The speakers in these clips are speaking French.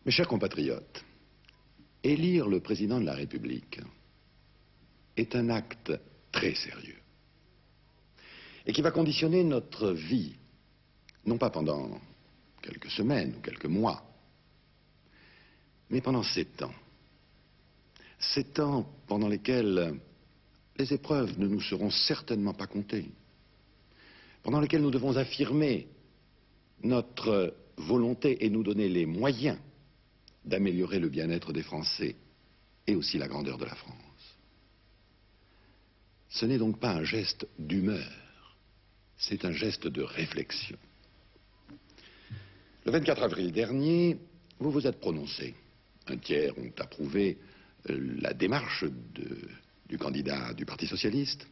Mes chers compatriotes, élire le président de la République est un acte très sérieux et qui va conditionner notre vie, non pas pendant quelques semaines ou quelques mois, mais pendant 7 ans. 7 ans pendant lesquels les épreuves ne nous seront certainement pas comptées, pendant lesquels nous devons affirmer notre volonté et nous donner les moyens d'améliorer le bien-être des Français et aussi la grandeur de la France. Ce n'est donc pas un geste d'humeur, c'est un geste de réflexion. Le 24 avril dernier, vous vous êtes prononcé. Un tiers ont approuvé la démarche du candidat du Parti socialiste.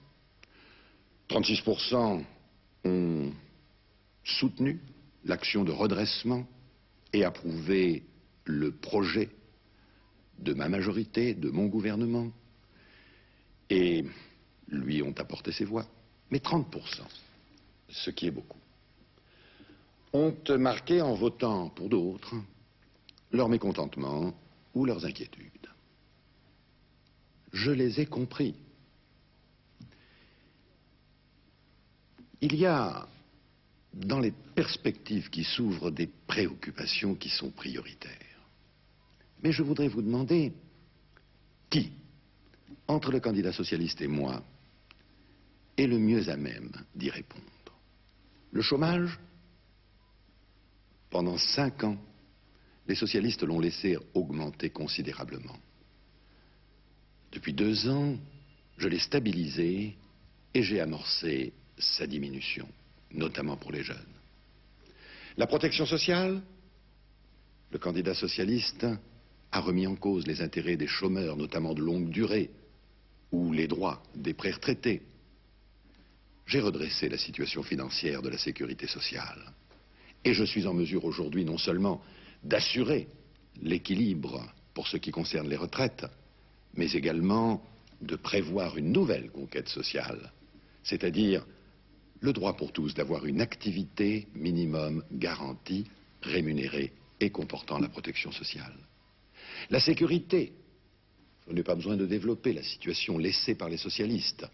36% ont soutenu l'action de redressement et approuvé le projet de ma majorité, de mon gouvernement, et lui ont apporté ses voix. Mais 30%, ce qui est beaucoup, ont marqué en votant pour d'autres leur mécontentement ou leurs inquiétudes. Je les ai compris. Il y a dans les perspectives qui s'ouvrent des préoccupations qui sont prioritaires. Mais je voudrais vous demander qui, entre le candidat socialiste et moi, est le mieux à même d'y répondre. Le chômage? Pendant 5 ans, les socialistes l'ont laissé augmenter considérablement. Depuis 2 ans, je l'ai stabilisé et j'ai amorcé sa diminution, notamment pour les jeunes. La protection sociale? Le candidat socialiste a remis en cause les intérêts des chômeurs, notamment de longue durée, ou les droits des pré-retraités. J'ai redressé la situation financière de la sécurité sociale. Et je suis en mesure aujourd'hui non seulement d'assurer l'équilibre pour ce qui concerne les retraites, mais également de prévoir une nouvelle conquête sociale, c'est-à-dire le droit pour tous d'avoir une activité minimum garantie, rémunérée et comportant la protection sociale. La sécurité, je n'ai pas besoin de développer la situation laissée par les socialistes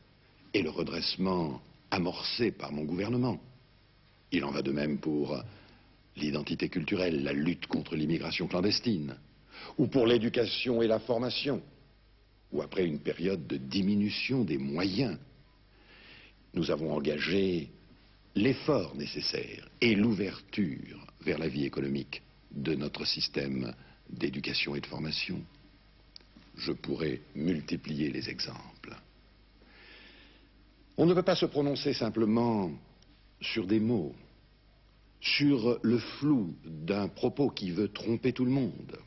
et le redressement amorcé par mon gouvernement. Il en va de même pour l'identité culturelle, la lutte contre l'immigration clandestine, ou pour l'éducation et la formation, ou après une période de diminution des moyens. Nous avons engagé l'effort nécessaire et l'ouverture vers la vie économique de notre système d'éducation et de formation. Je pourrais multiplier les exemples. On ne peut pas se prononcer simplement sur des mots, sur le flou d'un propos qui veut tromper tout le monde.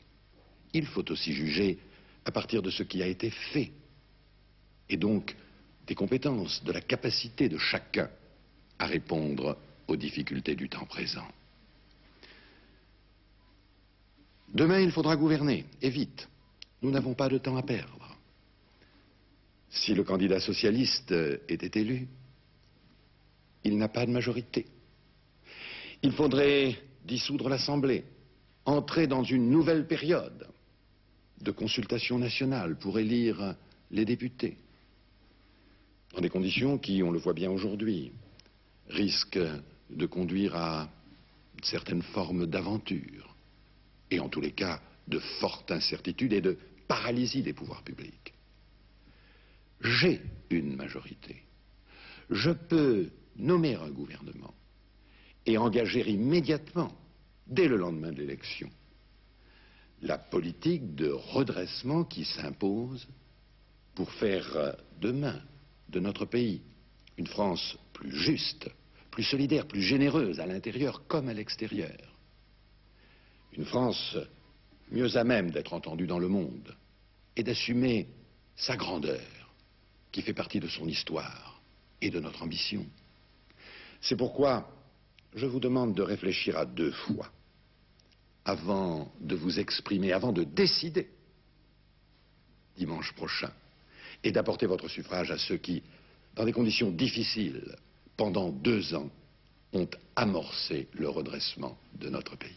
Il faut aussi juger à partir de ce qui a été fait, et donc des compétences, de la capacité de chacun à répondre aux difficultés du temps présent. Demain, il faudra gouverner, et vite. Nous n'avons pas de temps à perdre. Si le candidat socialiste était élu, il n'a pas de majorité. Il faudrait dissoudre l'Assemblée, entrer dans une nouvelle période de consultation nationale pour élire les députés, dans des conditions qui, on le voit bien aujourd'hui, risquent de conduire à certaines formes d'aventure, et en tous les cas, de fortes incertitudes et de paralysie des pouvoirs publics. J'ai une majorité. Je peux nommer un gouvernement et engager immédiatement, dès le lendemain de l'élection, la politique de redressement qui s'impose pour faire demain de notre pays une France plus juste, plus solidaire, plus généreuse à l'intérieur comme à l'extérieur. Une France mieux à même d'être entendue dans le monde et d'assumer sa grandeur qui fait partie de son histoire et de notre ambition. C'est pourquoi je vous demande de réfléchir à 2 fois avant de vous exprimer, avant de décider dimanche prochain et d'apporter votre suffrage à ceux qui, dans des conditions difficiles, pendant 2 ans, ont amorcé le redressement de notre pays.